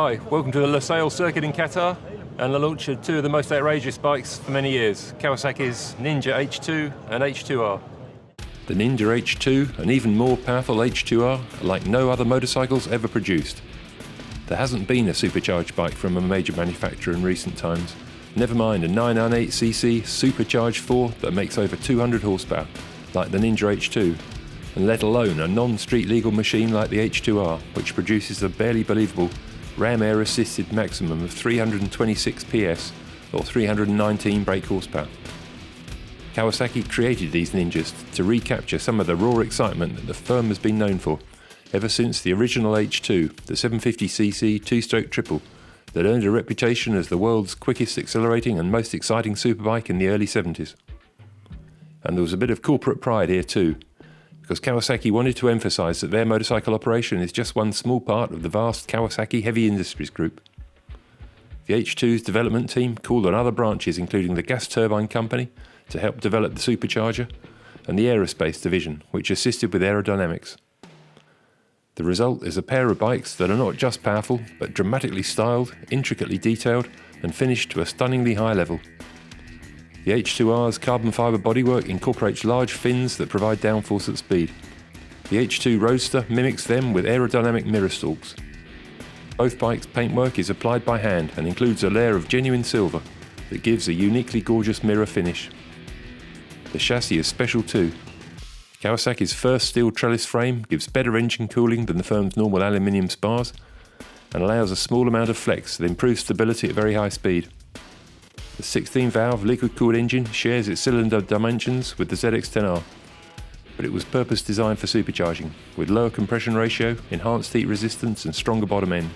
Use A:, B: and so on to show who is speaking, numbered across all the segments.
A: Hi, welcome to the Losail circuit in Qatar and the launch of two of the most outrageous bikes for many years, Kawasaki's Ninja H2 and H2R. The Ninja H2 and even more powerful H2R are like no other motorcycles ever produced. There hasn't been a supercharged bike from a major manufacturer in recent times, never mind a 998cc supercharged 4 that makes over 200 horsepower, like the Ninja H2, and let alone a non-street legal machine like the H2R, which produces a barely believable ram air assisted maximum of 326 PS or 319 brake horsepower. Kawasaki created these Ninjas to recapture some of the raw excitement that the firm has been known for ever since the original H2, the 750cc two-stroke triple that earned a reputation as the world's quickest accelerating and most exciting superbike in the early 70s. And there was a bit of corporate pride here too, because Kawasaki wanted to emphasise that their motorcycle operation is just one small part of the vast Kawasaki Heavy Industries Group. The H2's development team called on other branches including the gas turbine company to help develop the supercharger and the aerospace division, which assisted with aerodynamics. The result is a pair of bikes that are not just powerful, but dramatically styled, intricately detailed and finished to a stunningly high level. The H2R's carbon fibre bodywork incorporates large fins that provide downforce at speed. The H2 Roadster mimics them with aerodynamic mirror stalks. Both bikes' paintwork is applied by hand and includes a layer of genuine silver that gives a uniquely gorgeous mirror finish. The chassis is special too. Kawasaki's first steel trellis frame gives better engine cooling than the firm's normal aluminium spars and allows a small amount of flex that improves stability at very high speed. The 16-valve liquid-cooled engine shares its cylinder dimensions with the ZX-10R, but it was purpose-designed for supercharging, with lower compression ratio, enhanced heat resistance and stronger bottom end.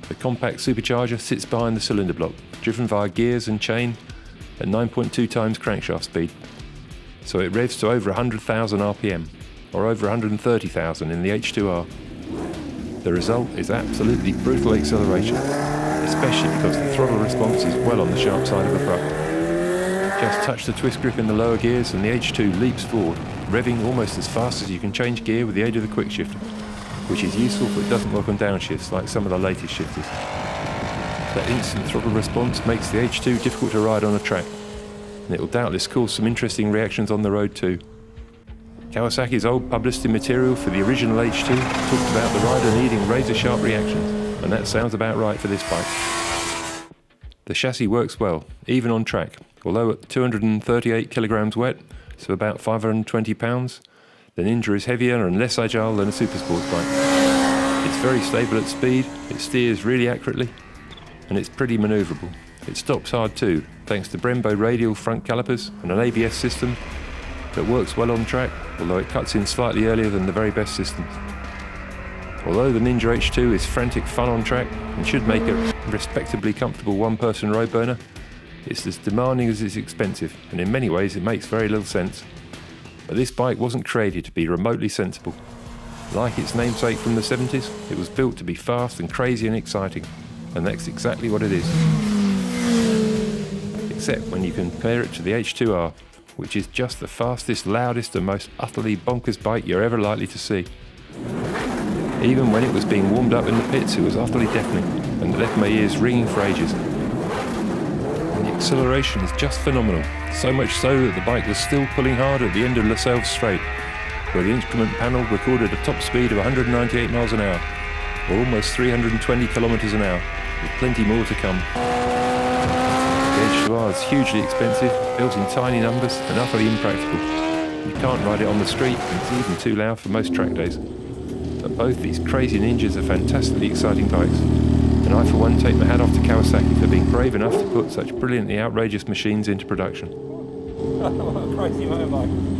A: The compact supercharger sits behind the cylinder block, driven via gears and chain at 9.2 times crankshaft speed, so it revs to over 100,000 RPM, or over 130,000 in the H2R. The result is absolutely brutal acceleration, especially because the throttle response is well on the sharp side of abrupt. Just touch the twist grip in the lower gears and the H2 leaps forward, revving almost as fast as you can change gear with the aid of the quick shifter, which is useful but doesn't work on downshifts like some of the latest shifters. That instant throttle response makes the H2 difficult to ride on a track, and it will doubtless cause some interesting reactions on the road too. Kawasaki's old publicity material for the original H2 talked about the rider needing razor-sharp reactions, and that sounds about right for this bike. The chassis works well, even on track, although at 238 kilograms wet, so about 520 pounds, the Ninja is heavier and less agile than a supersports bike. It's very stable at speed, it steers really accurately, and it's pretty manoeuvrable. It stops hard too, thanks to Brembo radial front calipers and an ABS system that works well on track, although it cuts in slightly earlier than the very best systems. Although the Ninja H2 is frantic fun on track and should make a respectably comfortable one-person road burner, it's as demanding as it's expensive, and in many ways it makes very little sense. But this bike wasn't created to be remotely sensible. Like its namesake from the 70s, it was built to be fast and crazy and exciting, and that's exactly what it is. Except when you compare it to the H2R, which is just the fastest, loudest and most utterly bonkers bike you're ever likely to see. Even when it was being warmed up in the pits, it was utterly deafening and left my ears ringing for ages. And the acceleration is just phenomenal, so much so that the bike was still pulling hard at the end of Losail Straight, where the instrument panel recorded a top speed of 198 miles an hour, or almost 320 kilometers an hour, with plenty more to come. The H2R is hugely expensive, built in tiny numbers and utterly impractical. You can't ride it on the street, and it's even too loud for most track days. But both these crazy Ninjas are fantastically exciting bikes, and I for one take my hat off to Kawasaki for being brave enough to put such brilliantly outrageous machines into production.
B: What a crazy motorbike.